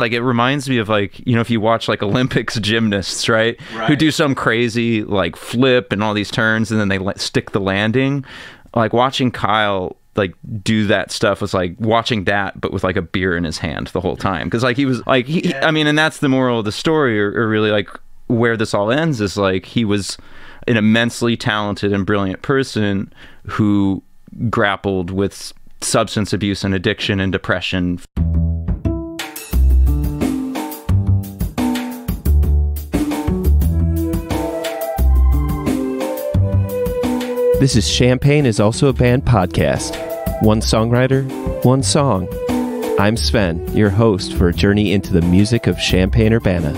Like, it reminds me of, like, you know, if you watch like Olympics gymnasts, right? Who do some crazy like flip and all these turns and then they stick the landing. Like, watching Kyle like do that stuff was like watching that, but with like a beer in his hand the whole time. Because like he was like, I mean, and that's the moral of the story, or really like where this all ends is like he was an immensely talented and brilliant person who grappled with substance abuse and addiction and depression. This is Champagne is Also a Band podcast. One songwriter, one song. I'm Sven, your host for a journey into the music of Champaign-Urbana.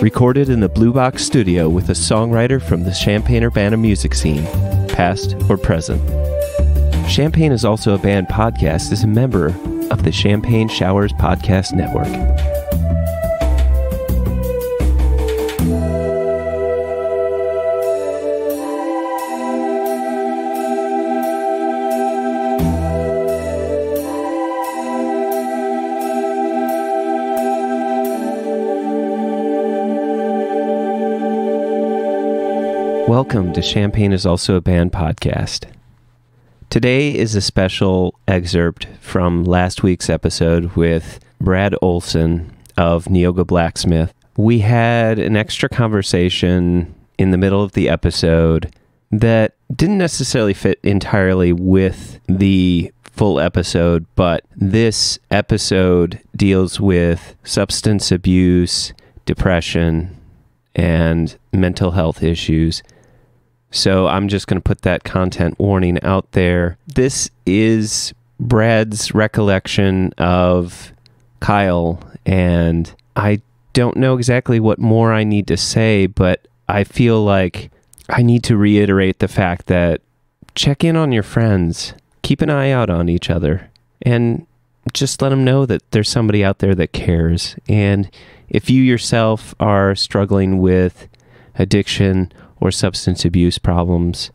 Recorded in the Blue Box studio with a songwriter from the Champaign-Urbana music scene, past or present. Champagne is Also a Band podcast is a member of the Champagne Showers Podcast Network. Welcome to Champagne is Also a Band podcast. Today is a special excerpt from last week's episode with Brad Olson of Neoga Blacksmith. We had an extra conversation in the middle of the episode that didn't necessarily fit entirely with the full episode, but this episode deals with substance abuse, depression, and mental health issues. So I'm just going to put that content warning out there. This is Brad's recollection of Kyle, and I don't know exactly what more I need to say, but I feel like I need to reiterate the fact that check in on your friends, keep an eye out on each other, and just let them know that there's somebody out there that cares. And if you yourself are struggling with addiction or substance abuse problems,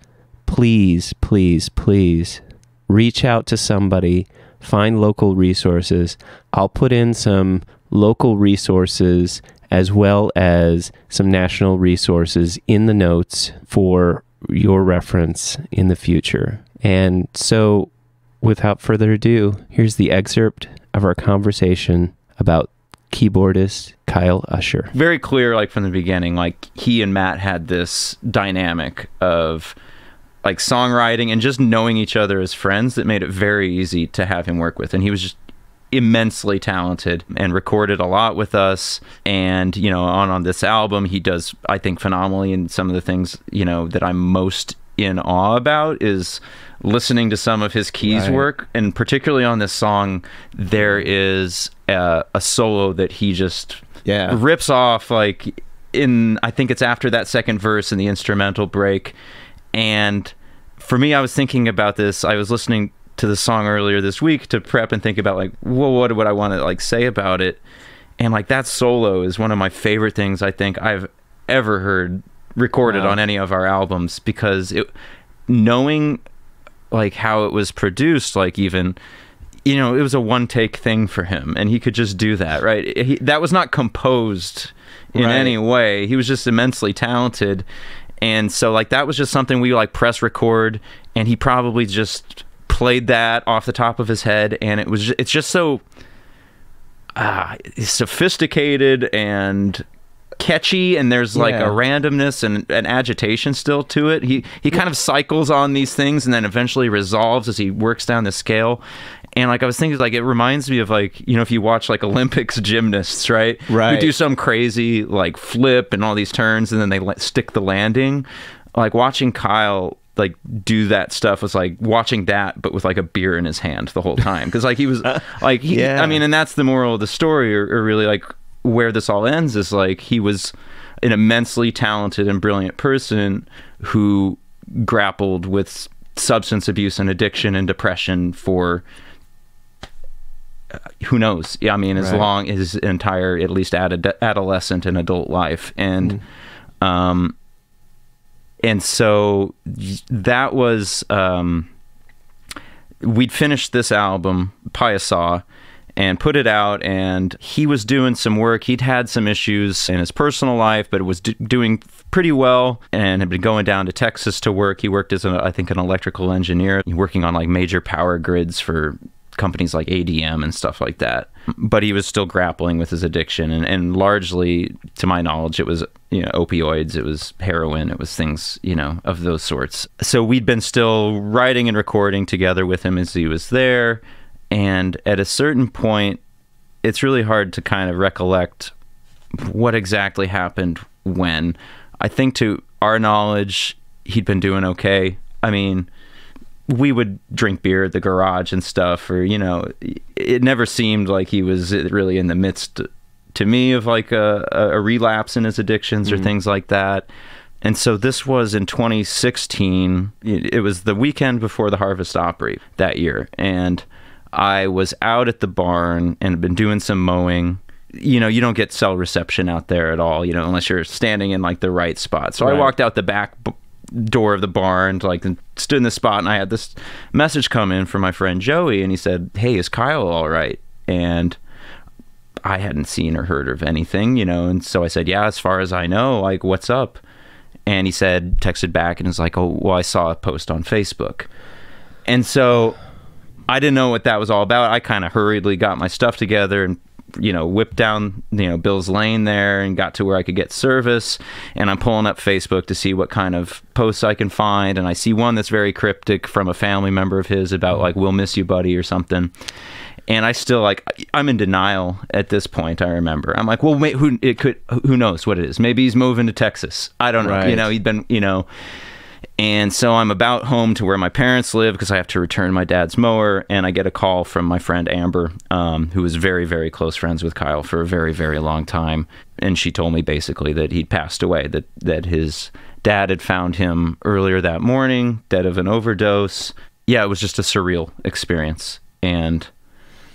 please, please, please reach out to somebody, find local resources. I'll put in some local resources as well as some national resources in the notes for your reference in the future. And so, without further ado, here's the excerpt of our conversation about keyboardist Kyle Usher. Very clear, like from the beginning, like he and Matt had this dynamic of like songwriting and just knowing each other as friends that made it very easy to have him work with. And he was just immensely talented and recorded a lot with us. And, you know, on this album, he does, I think, phenomenally. And some of the things, you know, that I'm most in awe about is listening to some of his keys work, and particularly on this song there is a solo that he just rips off, like in, I think it's after that second verse in the instrumental break. And for me, I was thinking about this, I was listening to the song earlier this week to prep and think about like, well, what would I want to like say about it, and like that solo is one of my favorite things I think I've ever heard recorded on any of our albums, because it, knowing like how it was produced, like even, you know, it was a one take thing for him and he could just do that, right? That was not composed in any way. He was just immensely talented. And so like that was just something we like press record, and he probably just played that off the top of his head, and it was it's just so sophisticated and catchy, and there's like a randomness and an agitation still to it. He kind of cycles on these things and then eventually resolves as he works down the scale. And like I was thinking, like it reminds me of like, you know, if you watch like Olympics gymnasts, right? Who do some crazy like flip and all these turns and then they stick the landing. Like watching Kyle like do that stuff was like watching that, but with like a beer in his hand the whole time. Because like he was like, I mean, and that's the moral of the story, or really like where this all ends is like he was an immensely talented and brilliant person who grappled with substance abuse and addiction and depression for who knows, I mean, as long as his entire, at least adolescent and adult life. And and so that was we'd finished this album Piasaw, and put it out. And he was doing some work. He'd had some issues in his personal life, but was doing pretty well and had been going down to Texas to work. He worked as, I think, an electrical engineer, working on like major power grids for companies like ADM and stuff like that. But he was still grappling with his addiction. And largely, to my knowledge, it was, opioids, it was heroin, it was things, of those sorts. So we'd been still writing and recording together with him as he was there. And at a certain point, it's really hard to kind of recollect what exactly happened when. I think to our knowledge, he'd been doing okay. I mean, we would drink beer at the garage and stuff, or, it never seemed like he was really in the midst, to me, of like a relapse in his addictions or things like that. And so this was in 2016. It was the weekend before the Harvest Opry that year. And I was out at the barn and had been doing some mowing. You don't get cell reception out there at all, unless you're standing in like the right spot. So I walked out the back door of the barn, and stood in the spot, and I had this message come in from my friend Joey, and he said, "Hey, is Kyle all right?" And I hadn't seen or heard of anything, and so I said, "Yeah, as far as I know, like, what's up?" And he texted back and was like, "Oh, well, I saw a post on Facebook." And so I didn't know what that was all about. I kind of hurriedly got my stuff together and whipped down, Bill's Lane there and got to where I could get service. And I'm pulling up Facebook to see what kind of posts I can find. And I see one that's very cryptic from a family member of his about like, "We'll miss you, buddy," or something. And I still I'm in denial at this point. I remember I'm like, well, wait, who knows what it is? Maybe he's moving to Texas. I don't know. Right. He'd been, And so I'm about home to where my parents live because I have to return my dad's mower, and I get a call from my friend Amber, who was very, very close friends with Kyle for a very, very long time. And she told me basically that he'd passed away, that his dad had found him earlier that morning, dead of an overdose. Yeah, it was just a surreal experience. And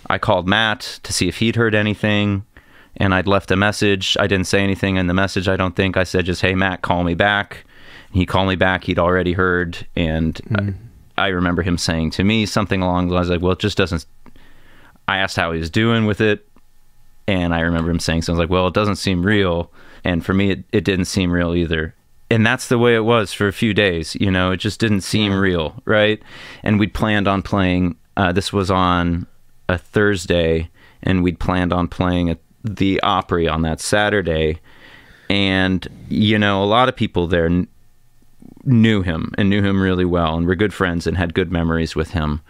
I called Matt to see if he'd heard anything, and I'd left a message. I didn't say anything in the message, I don't think. I said just, "Hey, Matt, call me back." He called me back. He'd already heard. And I remember him saying to me something along the lines like, well, it just doesn't... I asked how he was doing with it. And I remember him saying something like, well, it doesn't seem real. And for me, it didn't seem real either. And that's the way it was for a few days. It just didn't seem real, right? And we'd planned on playing... this was on a Thursday, and we'd planned on playing at the Opry on that Saturday. And, a lot of people there knew him really well and were good friends and had good memories with him.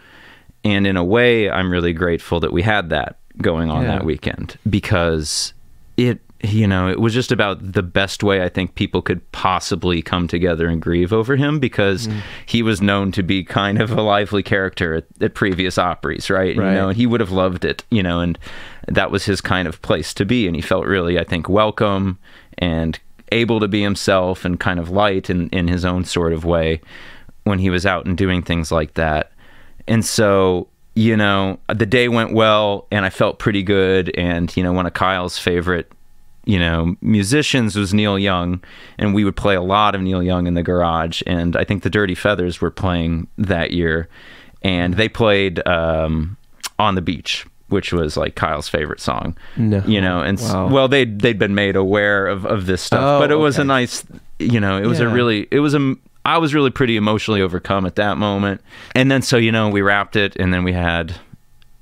And in a way, I'm really grateful that we had that going on that weekend, because it was just about the best way I think people could possibly come together and grieve over him, because he was known to be kind of a lively character at previous Opries, right? And he would have loved it, and that was his kind of place to be. And he felt really, I think, welcome and able to be himself and kind of light in his own sort of way when he was out and doing things like that. And so, the day went well, and I felt pretty good. And, one of Kyle's favorite, musicians was Neil Young, and we would play a lot of Neil Young in the garage. And I think the Dirty Feathers were playing that year, and they played On the Beach, which was like Kyle's favorite song. No. And well, they'd been made aware of this stuff, but it was a nice, I was really pretty emotionally overcome at that moment. And then, so, we wrapped it, and then we had,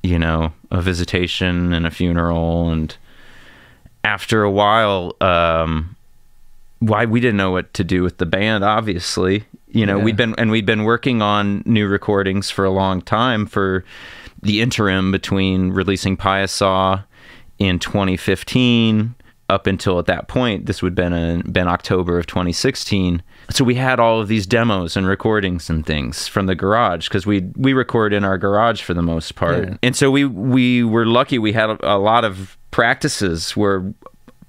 a visitation and a funeral. And after a while, we didn't know what to do with the band, obviously. We'd been working on new recordings for a long time, for the interim between releasing Pious Saw in 2015 up until at that point. This would have been October of 2016. So we had all of these demos and recordings and things from the garage, because we record in our garage for the most part. Yeah. And so we were lucky. We had a lot of practices where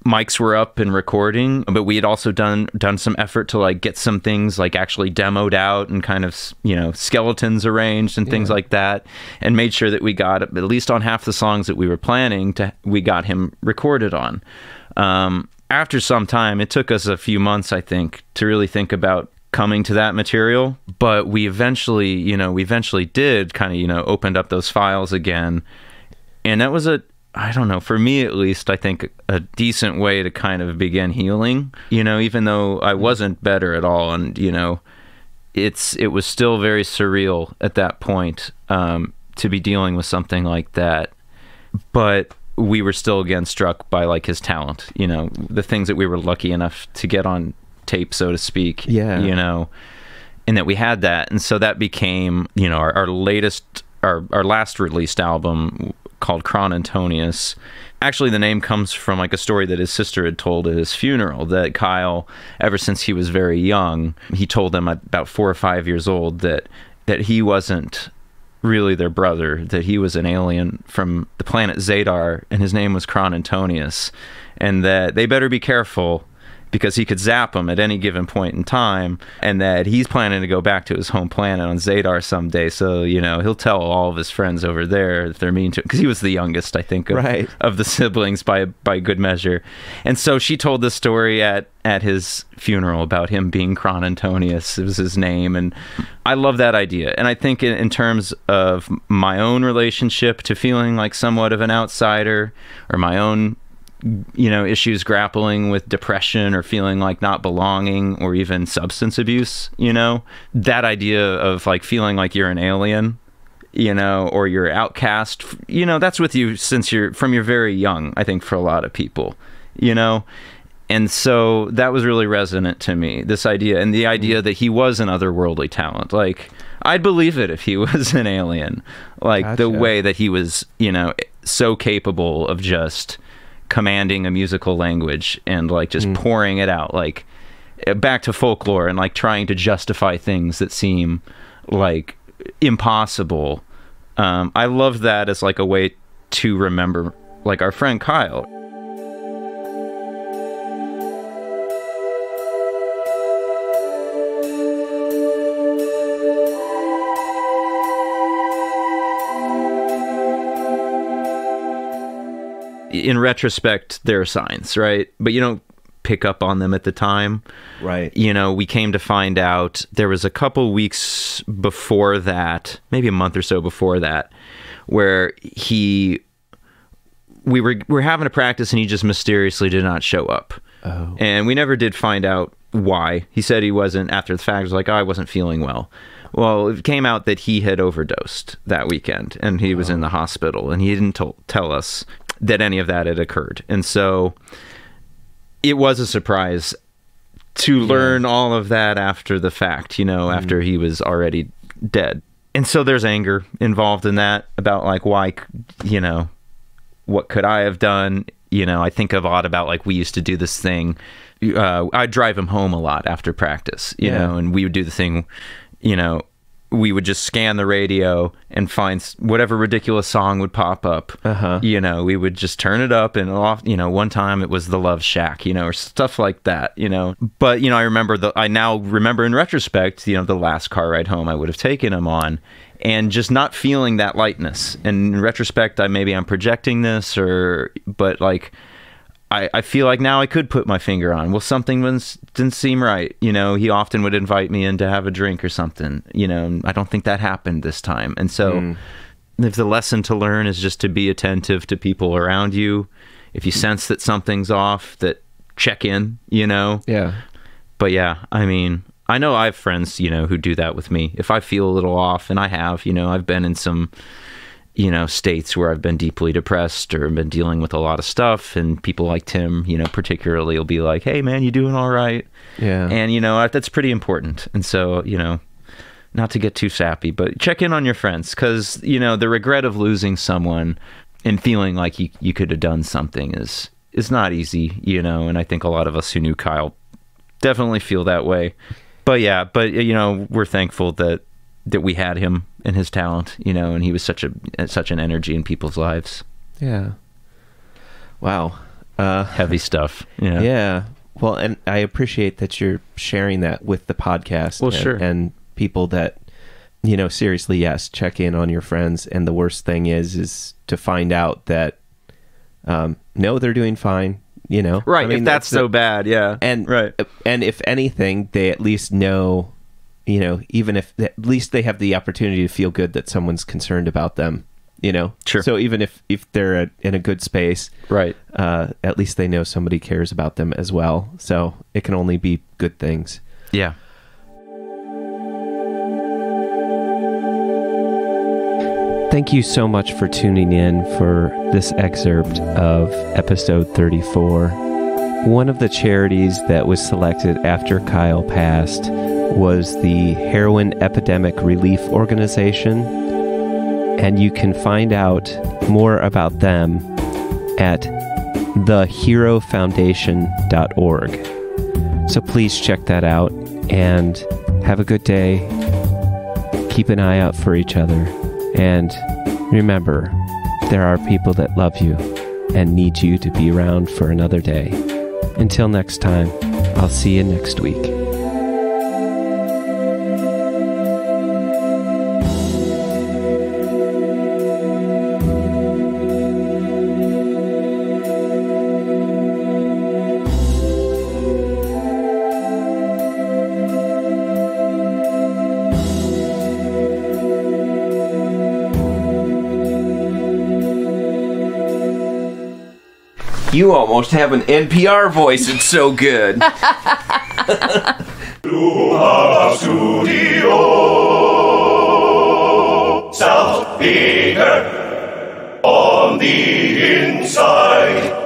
mics were up and recording, but we had also done some effort to like get some things like actually demoed out and kind of, skeletons arranged and things like that, and made sure that we got, at least on half the songs that we were planning we got him recorded on. After some time, it took us a few months, I think, to really think about coming to that material, but we eventually did kind of, opened up those files again. And that was I don't know, for me at least, I think a decent way to kind of begin healing, even though I wasn't better at all. And, it was still very surreal at that point to be dealing with something like that. But we were still again struck by like his talent, the things that we were lucky enough to get on tape, so to speak, and that we had that. And so that became, our last released album called Chronontonius. Actually, the name comes from like a story that his sister had told at his funeral, that Kyle, ever since he was very young, he told them at about 4 or 5 years old that he wasn't really their brother, that he was an alien from the planet Zadar, and his name was Chronontonius, and that they better be careful because he could zap them at any given point in time, and that he's planning to go back to his home planet on Zadar someday. So, he'll tell all of his friends over there if they're mean to him, because he was the youngest, I think, of the siblings by good measure. And so she told this story at his funeral about him being Chronontonius. It was his name, and I love that idea. And I think in terms of my own relationship to feeling like somewhat of an outsider, or my own issues grappling with depression or feeling like not belonging, or even substance abuse, that idea of like feeling like you're an alien, or you're outcast, that's with you since from you're very young, I think, for a lot of people, and so that was really resonant to me, this idea, and the idea that he was an otherworldly talent. Like, I'd believe it if he was an alien, like Gotcha. The way that he was, so capable of just commanding a musical language and like just pouring it out, like back to folklore, and like trying to justify things that seem like impossible. I love that as like a way to remember like our friend Kyle. In retrospect, there are signs, right? But you don't pick up on them at the time. Right. We came to find out there was a couple weeks before that, maybe a month or so before that, where we were having a practice and he just mysteriously did not show up. Oh. And we never did find out why. He said he wasn't, after the fact, was like, I wasn't feeling well. Well, it came out that he had overdosed that weekend, and he was in the hospital, and he didn't tell us that any of that had occurred. And so it was a surprise to learn all of that after the fact, after he was already dead. And so there's anger involved in that about like, why, what could I have done? I think a lot about like, we used to do this thing. I'd drive him home a lot after practice, and we would do the thing, we would just scan the radio and find whatever ridiculous song would pop up. We would just turn it up and off. One time it was the Love Shack, or stuff like that, But, I now remember in retrospect, the last car ride home I would have taken him on, and just not feeling that lightness. And in retrospect, I'm projecting this, but like, I feel like now I could put my finger on, well, something didn't seem right. He often would invite me in to have a drink or something, I don't think that happened this time. And so if the lesson to learn is just to be attentive to people around you, if you sense that something's off, that check in, Yeah. But yeah, I know I have friends, who do that with me. If I feel a little off, and I have, I've been in some states where I've been deeply depressed or been dealing with a lot of stuff, and people like Tim, particularly, will be like, hey man, you doing all right? Yeah. And, that's pretty important. And so, not to get too sappy, but check in on your friends, because, the regret of losing someone and feeling like you could have done something is not easy, and I think a lot of us who knew Kyle definitely feel that way. But yeah, we're thankful that we had him and his talent, and he was such an energy in people's lives. Yeah. Wow. Heavy stuff. Yeah. Well, and I appreciate that you're sharing that with the podcast. Well, sure. And people that, seriously, yes, check in on your friends. And the worst thing is to find out that, no, they're doing fine, Right. If that's so bad. Yeah. And, right. And if anything, they at least know, even if at least they have the opportunity to feel good that someone's concerned about them, you know? Sure. So even if they're in a good space, Right. at least they know somebody cares about them as well. So it can only be good things. Yeah. Thank you so much for tuning in for this excerpt of episode 34. One of the charities that was selected after Kyle passed was the Heroin Epidemic Relief Organization, and you can find out more about them at theherofoundation.org. So please check that out and have a good day. Keep an eye out for each other. And remember, there are people that love you and need you to be around for another day. Until next time, I'll see you next week. You almost have an NPR voice. It's so good. South Peter on the inside.